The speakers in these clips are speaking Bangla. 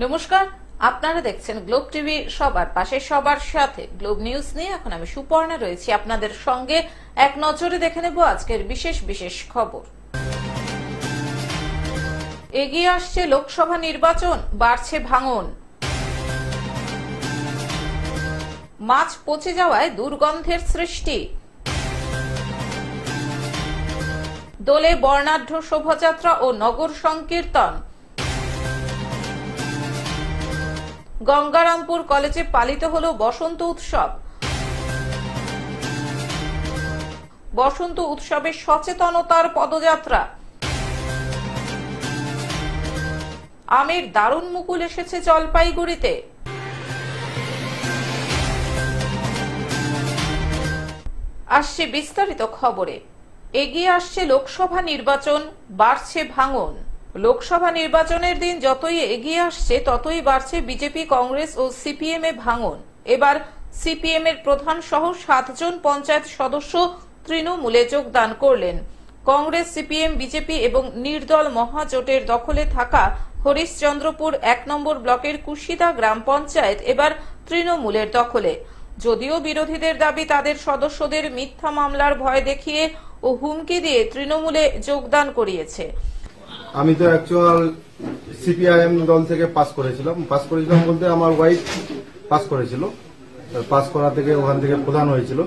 নমস্কার, আপনারা দেখছেন গ্লোব টিভি, সবার পাশে সবার সাথে। গ্লোব নিউজ নিয়ে এখন আমি সুপর্ণা রয়েছি আপনাদের সঙ্গে। এক নজরে দেখে নেব আজকের বিশেষ বিশেষ খবর। এগিয়ে আসছে লোকসভা নির্বাচন, বাড়ছে ভাঙন। মাছ পচে যাওয়ায় দুর্গন্ধের সৃষ্টি। দোলে বর্ণাঢ্য শোভাযাত্রা ও নগর সংকীর্তন। গঙ্গারামপুর কলেজে পালিত হলো বসন্ত উৎসব। বসন্ত উৎসবে সচেতনতার পদযাত্রা। আমের দারুণ মুকুল এসেছে জলপাইগুড়িতে। আসছে বিস্তারিত খবরে। এগিয়ে আসছে লোকসভা নির্বাচন, বাড়ছে ভাঙন। লোকসভা নির্বাচনের দিন যতই এগিয়ে আসছে ততই বাড়ছে বিজেপি, কংগ্রেস ও সিপিএম এ ভাঙন। এবার সিপিএম এর প্রধান সহ 7 জন পঞ্চায়েত সদস্য তৃণমূলে যোগদান করলেন। কংগ্রেস, সিপিএম, বিজেপি এবং নির্দল মহাজোটের দখলে থাকা হরিশ্চন্দ্রপুর 1 নম্বর ব্লকের কুশিদা গ্রাম পঞ্চায়েত এবার তৃণমূলের দখলে। যদিও বিরোধীদের দাবি তাদের সদস্যদের মিথ্যা মামলার ভয় দেখিয়ে ও হুমকি দিয়ে তৃণমূলে যোগদান করিয়েছে। আমি তো অ্যাকচুয়াল সিপিআইএম দল থেকে পাস করেছিলাম বলতে আমার ওয়াইফ পাস করেছিল। পাস করা থেকে ওখান থেকে প্রধান হয়েছিল।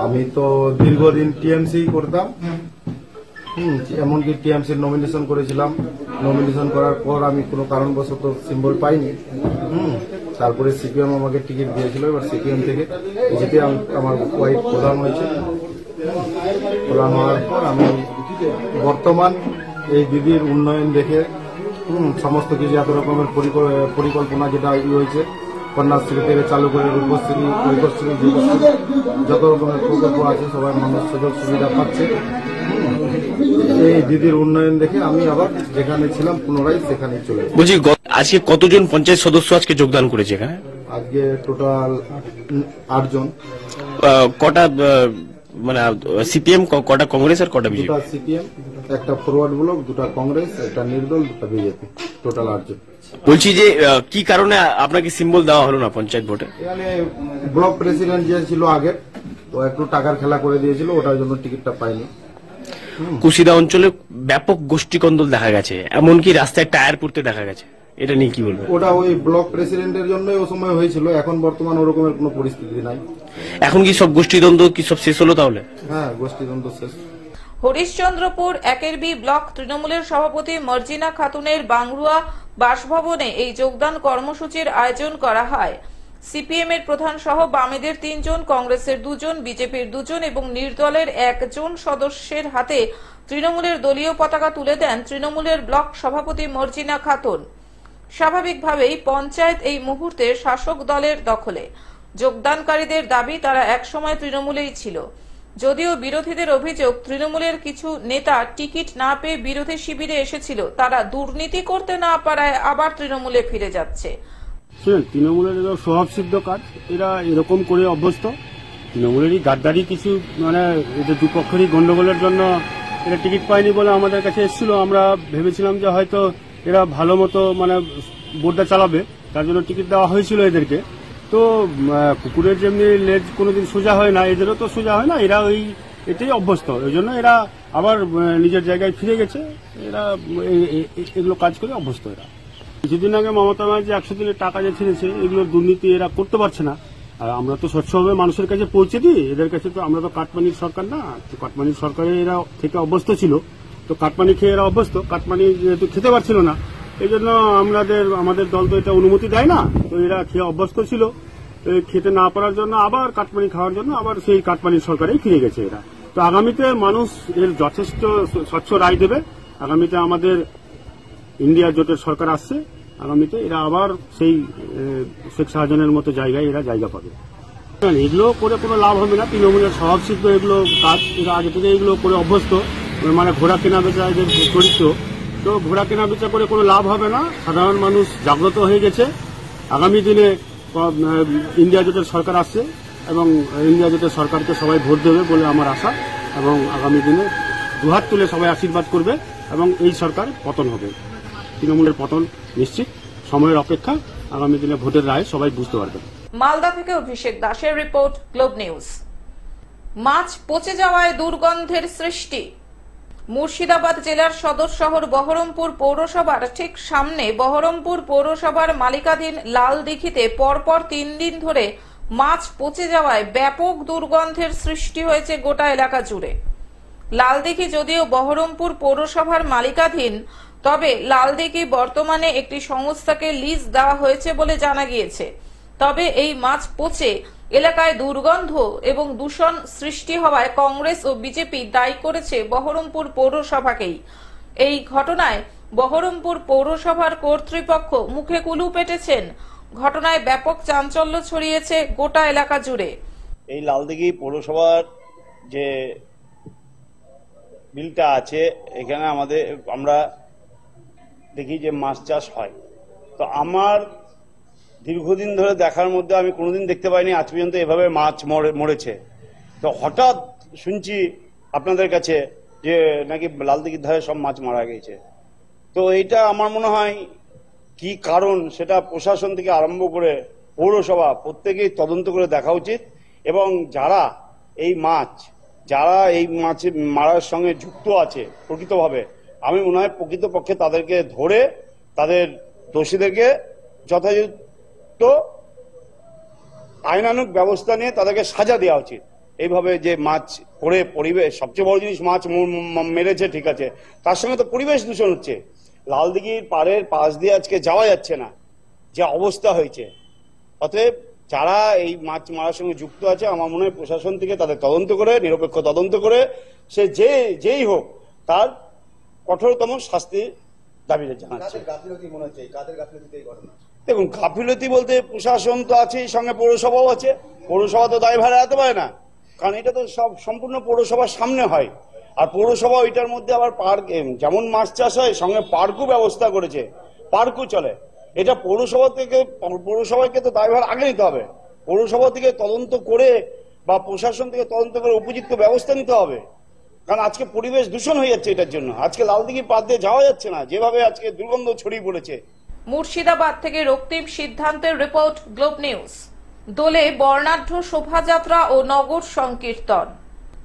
আমি তো দীর্ঘদিন টিএমসি করতাম, এমনকি টিএমসির নমিনেশন করেছিলাম। নমিনেশন করার পর আমি কোনো কারণবশত সিম্বল পাইনি। তারপরে সিপিএম আমাকে টিকিট দিয়েছিল। এবার সিপিএম থেকে বিজেপি আমার ওয়াইফ প্রধান হয়েছে। প্রধান হওয়ার পর আমি বর্তমান এই দিদির উন্নয়ন দেখে সমস্ত কিছু এত রকমের পরিকল্পনা যেটা হয়েছে, কন্যাশ্রী থেকে চালু করে রূপশ্রী, ঐক্যশ্রী, যত রকমের প্রকল্প আছে সবাই মানুষ সুযোগ সুবিধা পাচ্ছে। এই দিদির উন্নয়ন দেখে আমি আবার যেখানে ছিলাম পুনরায় সেখানে চলে যাই। বলছি, আজকে কতজন পঞ্চায়েত সদস্য আজকে যোগদান করেছে এখানে? আজকে টোটাল 8 জন। কটা মানে সিপিএম, কটা কংগ্রেস আর কটা বিজেপি? 2টা সিপিএম, একটা ফরওয়ার্ড ব্লক, 2টা কংগ্রেস, একটা নির্দল, 2টা বিজেপি, টোটাল 8 জন। বলছি যে কি কারণে আপনাকে সিম্বল দেওয়া হলো না পঞ্চায়েত ভোটে? এখানে ব্লক প্রেসিডেন্ট যে ছিল আগে, তো একটু টাকার খেলা করে দিয়েছিল, ওটার জন্য টিকিটটা পাইনি। কুশিদা অঞ্চলে ব্যাপক গোষ্ঠী কন্দল দেখা গেছে, এমনকি রাস্তায় টায়ার পুড়তে দেখা গেছে। এটা নিয়ে কি বলবেন? ওটা ওই ব্লক প্রেসিডেন্টের জন্যই ও সময় হয়েছিল। এখন বর্তমান ওরকমের কোনো পরিস্থিতি নাই। এখন কি সব গোষ্ঠীদ্বন্দ্ব কি সব শেষ হলো তাহলে? হ্যাঁ, গোষ্ঠীদ্বন্দ্ব শেষ। হরিশ্চন্দ্রপুর 1 বি ব্লক তৃণমূলের সভাপতি মর্জিনা খাতুনের বাংরুয়া বাসভবনে এই যোগদান কর্মসূচির আয়োজন করা হয়। সিপিএম এর প্রধান সহ বামেদের 3 জন, কংগ্রেসের 2 জন, বিজেপির 2 জন এবং নির্দলের 1 জন সদস্যের হাতে তৃণমূলের দলীয় পতাকা তুলে দেন তৃণমূলের ব্লক সভাপতি মর্জিনা খাতুন। স্বাভাবিকভাবেই পঞ্চায়েত এই মুহূর্তে শাসক দলের দখলে। যোগদানকারীদের দাবি তারা একসময় তৃণমূলেই ছিল। যদিও বিরোধীদের অভিযোগ তৃণমূলের কিছু নেতা টিকিট না পেয়ে বিরোধী শিবিরে এসেছিল, তারা দুর্নীতি করতে না পারায় আবার তৃণমূলে ফিরে যাচ্ছে। তৃণমূলের স্বভাবসিদ্ধ কাজ, এরা এরকম করে অভ্যস্ত। তৃণমূলেরই গাদ্দারি কিছু, মানে এদের দুপক্ষেরই গন্ডগোলের জন্য এরা টিকিট পায়নি বলে আমাদের কাছে এসেছিল। আমরা ভেবেছিলাম যে হয়তো এরা ভালো মতো মানে বোর্ডটা চালাবে, তার জন্য টিকিট দেওয়া হয়েছিল এদেরকে। তো কুকুরের যেমনি লেজ কোনোদিন সোজা হয় না, এদেরও তো সোজা হয় না। এরা ওই এটাই অভ্যস্ত, ওই জন্য এরা আবার নিজের জায়গায় ফিরে গেছে। এরা এগুলো কাজ করে অভ্যস্ত। এরা কিছুদিন আগে মমতা ব্যানার্জি 100 দিনের টাকা যে ছেড়েছে, এগুলোর দুর্নীতি এরা করতে পারছে না। আর আমরা তো স্বচ্ছভাবে মানুষের কাছে পৌঁছে দিই, এদের কাছে তো আমরা তো কাটমানির সরকার না। তো কাটমানির সরকারে এরা থেকে অভ্যস্ত ছিল, তো কাটমানি খেয়ে এরা অভ্যস্ত। কাটমানি যেহেতু খেতে পারছিল না, এই জন্য আমাদের দল তো এটা অনুমতি দেয় না। তো এরা খেয়ে অভ্যস্ত ছিল, খেতে না পারার জন্য আবার কাটমানি খাওয়ার জন্য আবার সেই কাটমানির সরকারেই ফিরে গেছে এরা। তো আগামীতে মানুষ এর যথেষ্ট স্বচ্ছ রায় দেবে। আগামীতে আমাদের ইন্ডিয়া জোটের সরকার আসছে, আগামীতে এরা আবার সেই শেখ শাহজাহানের মতো জায়গায় এরা জায়গা পাবে। এগুলো করে কোনো লাভ হবে না। তৃণমূলের স্বভাবসিদ্ধ এগুলো কাজ, এরা আগে থেকে এগুলো করে অভ্যস্ত। মানে ঘোড়া কেনা বেচা এদের চরিত্র, তো ঘোড়া কেনা বেচা করে কোনো লাভ হবে না। সাধারণ মানুষ জাগ্রত হয়ে গেছে। আগামী দিনে ইন্ডিয়া জোটের সরকার আসছে এবং ইন্ডিয়া জোটের সরকারকে সবাই ভোট দেবে বলে আমার আশা, এবং আগামী দিনে দুহাত তুলে সবাই আশীর্বাদ করবে এবং এই সরকার পতন হবে। তৃণমূলের পতন নিশ্চিত। সময়ের অপেক্ষা, আগামী দিনে ভোটের রায় সবাই বুঝতে পারবেন। মালদা থেকে অভিষেক দাসের রিপোর্ট, গ্লোব নিউজ। মাছ পচে যাওয়ায় দুর্গন্ধের সৃষ্টি। মুর্শিদাবাদ জেলার সদর শহর বহরমপুর পৌরসভার ঠিক সামনে বহরমপুর পৌরসভার মালিকাধীন লালদিঘিতে পরপর 3 দিন ধরে মাছ পচে যাওয়ায় ব্যাপক দুর্গন্ধের সৃষ্টি হয়েছে গোটা এলাকা জুড়ে। লালদিঘি যদিও বহরমপুর পৌরসভার মালিকাধীন, তবে লালদিঘি বর্তমানে একটি সংস্থাকে লিজ দেওয়া হয়েছে বলে জানা গিয়েছে। তবে এই মাছ পচে এলাকায় দুর্গন্ধ এবং দূষণ সৃষ্টি হওয়ায় কংগ্রেস ও বিজেপি দায়ী করেছে বহরমপুর পৌরসভাকেই। এই ঘটনায় বহরমপুর পৌরসভার কর্তৃপক্ষ মুখে কুলু পেটেছেন। ঘটনায় ব্যাপক চাঞ্চল্য ছড়িয়েছে গোটা এলাকা জুড়ে। এই লালদিঘি পৌরসভার যে বিলটা আছে, এখানে আমরা দেখি যে মাছ চাষ হয়। তো আমার দীর্ঘদিন ধরে দেখার মধ্যে আমি কোনোদিন দেখতে পাইনি আজ পর্যন্ত এভাবে মাছ মরেছে। তো হঠাৎ শুনছি আপনাদের কাছে যে নাকি লালদিঘির ধারে সব মাছ মারা গেছে। তো এটা আমার মনে হয় কি কারণ, সেটা প্রশাসন থেকে আরম্ভ করে পৌরসভা প্রত্যেকেই তদন্ত করে দেখা উচিত। এবং যারা এই মাছ মারার সঙ্গে যুক্ত আছে প্রকৃতভাবে, আমি মনে হয় প্রকৃতপক্ষে তাদেরকে ধরে তাদের দোষীদেরকে যথাযথ আইনানুগ ব্যবস্থা নিয়ে তাদেরকে সাজা দেওয়া উচিত। এইভাবে যে মাছ পড়ে পরিবেশ, সবচেয়ে বড় জিনিস মাছ মেরেছে ঠিক আছে, তার সঙ্গে তো পরিবেশ দূষণ হচ্ছে। লালদিঘির পাশ দিয়ে আজকে যাওয়া যাচ্ছে না, যে অবস্থা হয়েছে। অতএব যারা এই মাছ মারার সঙ্গে যুক্ত আছে, আমার মনে হয় প্রশাসন থেকে তাদের তদন্ত করে, নিরপেক্ষ তদন্ত করে, সে যেই হোক তার কঠোরতম শাস্তি দাবি জানাচ্ছে। দেখুন, গাফিলতি বলতে প্রশাসন তো আছে, সঙ্গে পৌরসভাও আছে। পৌরসভা তো দায়ভার এড়াতে পারে না, কারণ এটা তো সব সম্পূর্ণ পৌরসভার সামনে হয়। আর পৌরসভা ওইটার মধ্যে আবার পার্ক, যেমন মাছ চাষ হয় সঙ্গে পার্কও ব্যবস্থা করেছে, পার্কও চলে। এটা পৌরসভাকে তো দায়ভার আগে নিতে হবে। পৌরসভা থেকে তদন্ত করে বা প্রশাসন থেকে তদন্ত করে উপযুক্ত ব্যবস্থা নিতে হবে। কারণ আজকে পরিবেশ দূষণ হয়ে যাচ্ছে এটার জন্য। আজকে লালদিঘি পাশ দিয়ে যাওয়া যাচ্ছে না, যেভাবে আজকে দুর্গন্ধ ছড়িয়ে পড়েছে। মুর্শিদাবাদ থেকে রক্তিম সিদ্ধান্তের রিপোর্ট, গ্লোব নিউজ। দোলে বর্ণাঢ্য শোভাযাত্রা ও নগর সংকীর্তন।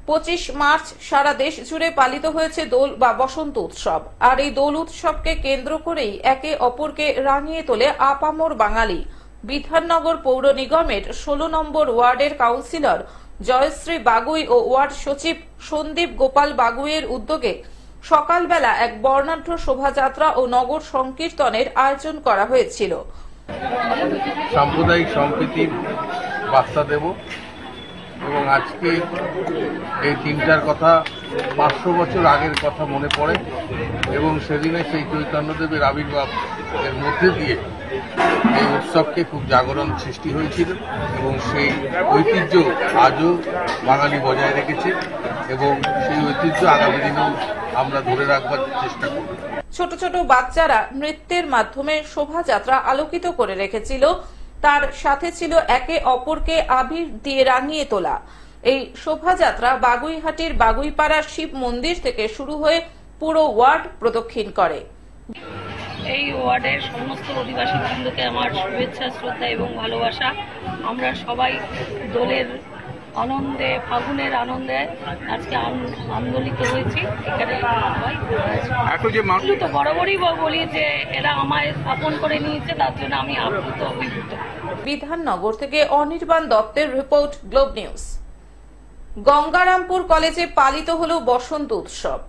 25 মার্চ সারা দেশ জুড়ে পালিত হয়েছে দোল বা বসন্ত উৎসব। আর এই দোল উৎসবকে কেন্দ্র করেই একে অপরকে রাঙিয়ে তোলে আপামর বাঙালি। বিধাননগর পৌর নিগমের 16 নম্বর ওয়ার্ডের কাউন্সিলর জয়শ্রী বাগুই ও ওয়ার্ড সচিব সন্দীপ গোপাল বাগুইয়ের উদ্যোগে সকালবেলা এক বর্ণাঢ্য শোভাযাত্রা ও নগর সংকীর্তনের আয়োজন করা হয়েছিল। সাম্প্রদায়িক সম্প্রীতির বার্তা দেব এবং আজকে এই দিনটার কথা 500 বছর আগের কথা মনে পড়ে এবং সেদিনে সেই চৈতন্যদেবের আবির্ভাব এর মধ্যে দিয়ে এই উৎসবকে খুব জাগরণ সৃষ্টি হয়েছিল এবং সেই ঐতিহ্য আজও বাঙালি বজায় রেখেছে এবং সেই ঐতিহ্য আগামী দিনেও আমরা ধরে রাখবার চেষ্টা করব। ছোট ছোট বাচ্চারা নৃত্যের মাধ্যমে শোভাযাত্রা আলোকিত করে রেখেছিল। তার সাথে ছিল একে অপরকে আবির দিয়ে রাঙিয়ে তোলা। এই শোভাযাত্রা বাগুইহাটির বাগুইপাড়া শিব মন্দির থেকে শুরু হয়ে পুরো ওয়ার্ড প্রদক্ষিণ করে। এই ওয়ার্ডের সমস্ত অধিবাসী বৃন্দকে আমার শুভেচ্ছা, শ্রদ্ধা এবং ভালোবাসা। আমরা সবাই দোলের আনন্দে, ফাগুনের আনন্দে আজকে আন্দোলিত হয়েছি। এখানে সবাই তো বরাবরই বলি যে এরা আমায় স্থাপন করে নিয়েছে, তার জন্য আমি আপ্লুত অভিভূত। বিধাননগর থেকে অনির্বাণ দত্তের রিপোর্ট, গ্লোব নিউজ। গঙ্গারামপুর কলেজে পালিত হল বসন্ত উৎসব।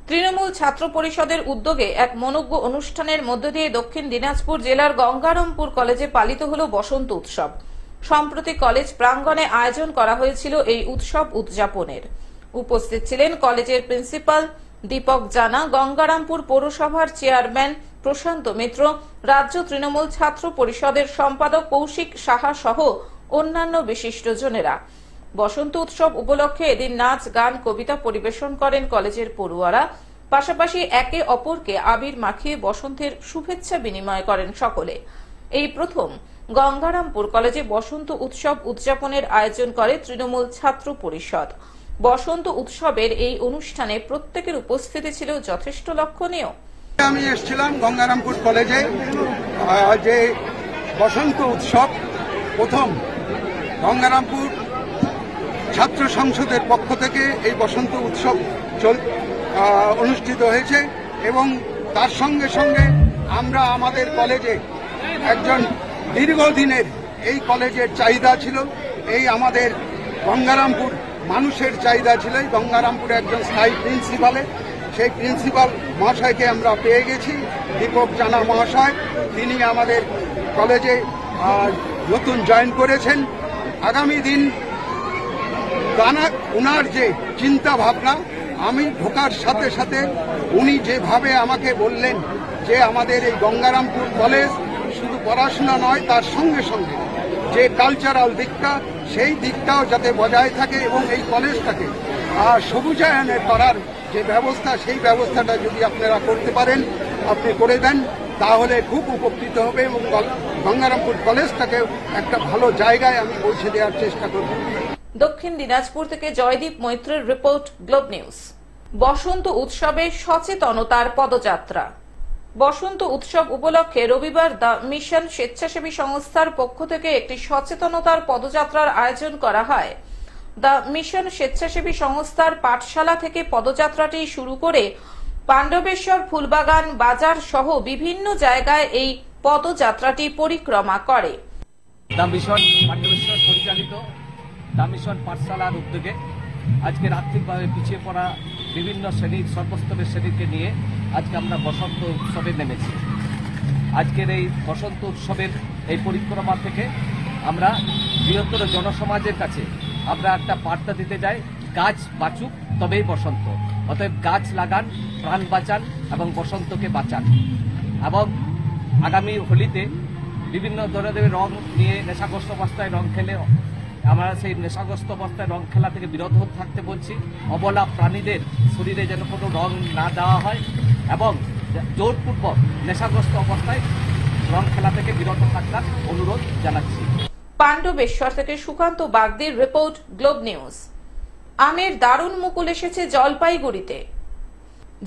তৃণমূল ছাত্র পরিষদের উদ্যোগে এক মনোজ্ঞ অনুষ্ঠানের মধ্য দিয়ে দক্ষিণ দিনাজপুর জেলার গঙ্গারামপুর কলেজে পালিত হল বসন্ত উৎসব। সম্প্রতি কলেজ প্রাঙ্গণে আয়োজন করা হয়েছিল এই উৎসব উদযাপনের। উপস্থিত ছিলেন কলেজের প্রিন্সিপাল দীপক জানা, গঙ্গারামপুর পৌরসভার চেয়ারম্যান প্রশান্ত মিত্র, রাজ্য তৃণমূল ছাত্র পরিষদের সম্পাদক কৌশিক সাহা সহ অন্যান্য বিশিষ্টজনেরা। বসন্ত উৎসব উপলক্ষে এদিন নাচ, গান, কবিতা পরিবেশন করেন কলেজের পড়ুয়ারা। পাশাপাশি একে অপরকে আবির মাখিয়ে বসন্তের শুভেচ্ছা বিনিময় করেন সকলে। এই প্রথম গঙ্গারামপুর কলেজে বসন্ত উৎসব উদযাপনের আয়োজন করে তৃণমূল ছাত্র পরিষদ। বসন্ত উৎসবের এই অনুষ্ঠানে প্রত্যেকের উপস্থিতি ছিল যথেষ্ট লক্ষণীয়। আমি এসেছিলাম গঙ্গারামপুর কলেজে যে বসন্ত উৎসব প্রথম গঙ্গারামপুর ছাত্র সংসদের পক্ষ থেকে এই বসন্ত উৎসব অনুষ্ঠিত হয়েছে এবং তার সঙ্গে সঙ্গে আমরা আমাদের কলেজে একজন দীর্ঘদিনের এই কলেজের চাহিদা ছিল, এই আমাদের গঙ্গারামপুর মানুষের চাহিদা ছিল গঙ্গারামপুরে একজন স্থায়ী প্রিন্সিপালে, সেই প্রিন্সিপাল মহাশয়কে আমরা পেয়ে গেছি, দীপক জানা মহাশয়। তিনি আমাদের কলেজে নতুন জয়েন করেছেন। আগামী দিন ওনার যে চিন্তা ভাবনা, আমি ঢোকার সাথে সাথে উনি যেভাবে আমাকে বললেন যে আমাদের এই গঙ্গারামপুর কলেজ শুধু পড়াশোনা নয়, তার সঙ্গে সঙ্গে যে কালচারাল দিকটা, সেই দিকটাও যাতে বজায় থাকে এবং এই কলেজটাকে সবুজায়নে করার যে ব্যবস্থা, সেই ব্যবস্থাটা যদি আপনারা করতে পারেন, আপনি করে দেন, তাহলে খুব উপকৃত হবে এবং গঙ্গারামপুর কলেজটাকে একটা ভালো জায়গায় আমি পৌঁছে দেওয়ার চেষ্টা করব। দক্ষিণ দিনাজপুর থেকে জয়দীপ মৈত্রের রিপোর্ট, গ্লোব নিউজ। বসন্ত উৎসবে সচেতনতার পদযাত্রা। বসন্ত উৎসব উপলক্ষে রবিবার দ্য মিশন স্বেচ্ছাসেবী সংস্থার পক্ষ থেকে একটি সচেতনতার পদযাত্রার আয়োজন করা হয়। দ্য মিশন স্বেচ্ছাসেবী সংস্থার পাঠশালা থেকে পদযাত্রাটি শুরু করে পাণ্ডবেশ্বর, ফুলবাগান, বাজার সহ বিভিন্ন জায়গায় এই পদযাত্রাটি পরিক্রমা করে। দ্য মিশন পাণ্ডবেশ্বর পরিচালিত দ্য মিশন পাঠশালার উদ্যোগে আজকের আর্থিকভাবে পিছিয়ে পড়া বিভিন্ন শ্রেণীর সর্বস্তরের শ্রেণীকে নিয়ে আজকে আমরা বসন্ত উৎসবে নেমেছি। আজকের এই বসন্ত উৎসবের এই পরিক্রমা থেকে আমরা বৃহত্তর জনসমাজের কাছে আমরা একটা বার্তা দিতে যাই, গাছ বাঁচুক তবেই বসন্ত। অতএব গাছ লাগান, প্রাণ বাঁচান এবং বসন্তকে বাঁচান। এবং আগামী হোলিতে বিভিন্ন ধরনের রং নিয়ে নেশাগ্রস্ত অবস্থায় রং খেলে আমরা সেই নেশাগ্রস্ত অবস্থায় রং খেলা থেকে বিরত থাকতে বলছি। অবলা প্রাণীদের শরীরে যেন কোনো রং না দেওয়া হয় এবং জোরপূর্বক নেশাগ্রস্ত অবস্থায় রং খেলা থেকে বিরত থাকার অনুরোধ জানাচ্ছি। পাণ্ডবেশ্বর থেকে সুকান্ত বাগদির রিপোর্ট, গ্লোব নিউজ। আমের দারুণ মুকুল এসেছে জলপাইগুড়িতে।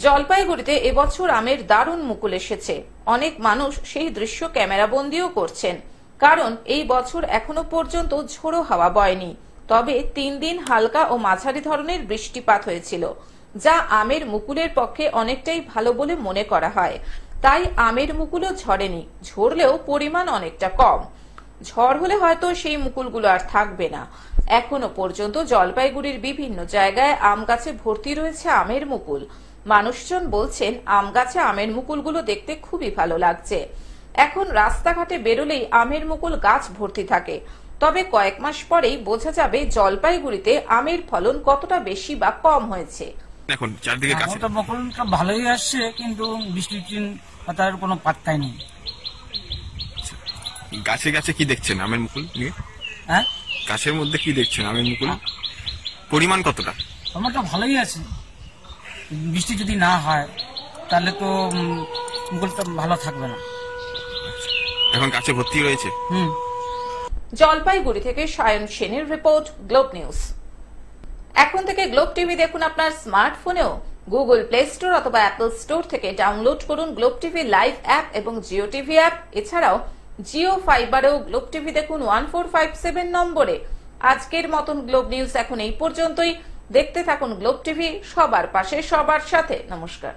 জলপাইগুড়িতে এবছর আমের দারুণ মুকুল এসেছে। অনেক মানুষ সেই দৃশ্য ক্যামেরাবন্দিও করছেন, কারণ এই বছর এখনো পর্যন্ত ঝোড়ো হাওয়া বয়নি। তবে 3 দিন হালকা ও মাঝারি ধরনের বৃষ্টিপাত হয়েছিল, যা আমের মুকুলের পক্ষে অনেকটাই ভালো বলে মনে করা হয়। তাই আমের মুকুলও ঝরেনি, ঝরলেও পরিমাণ অনেকটা কম। ঝড় হলে হয়তো সেই মুকুলগুলো আর থাকবে না। এখনো পর্যন্ত জলপাইগুড়ির বিভিন্ন জায়গায় আম গাছে ভর্তি রয়েছে আমের মুকুল। মানুষজন বলছেন আম গাছে আমের মুকুলগুলো দেখতে খুবই ভালো লাগছে। এখন রাস্তাঘাটে বেরোলেই আমের মুকুল গাছ ভর্তি থাকে। তবে কয়েক মাস পরেই বোঝা যাবে জলপাইগুড়িতে আমের ফলন কতটা বেশি বা কম হয়েছে। এখন চারদিকে মুকুলটা ভালোই আসছে, কিন্তু বৃষ্টির তার কোনো পাত্তাই নেই। গাছে গাছে কি দেখছেন আমের মুকুল নিয়ে? হ্যাঁ, গাছের মধ্যে কি দেখছেন আমের মুকুল? পরিমাণ কতটা? আমারটা ভালোই আছে। বৃষ্টি যদি না হয় তাহলে তো মুকুলটা ভালো থাকবে না। এখন গাছে ভর্তি রয়েছে। জলপাইগুড়ি থেকে সায়ন সেনের রিপোর্ট, গ্লোব নিউজ। এখন থেকে গ্লোব টিভি দেখুন আপনার স্মার্টফোনেও। গুগল প্লে স্টোর অথবা অ্যাপল স্টোর থেকে ডাউনলোড করুন গ্লোব টিভি লাইভ অ্যাপ এবং জিও টিভি অ্যাপ। এছাড়াও জিও ফাইবারেও গ্লোব টিভি দেখুন 1457 নম্বরে। আজকের মতন গ্লোব নিউজ এখন এই পর্যন্তই। দেখতে থাকুন গ্লোব টিভি, সবার পাশে সবার সাথে। নমস্কার।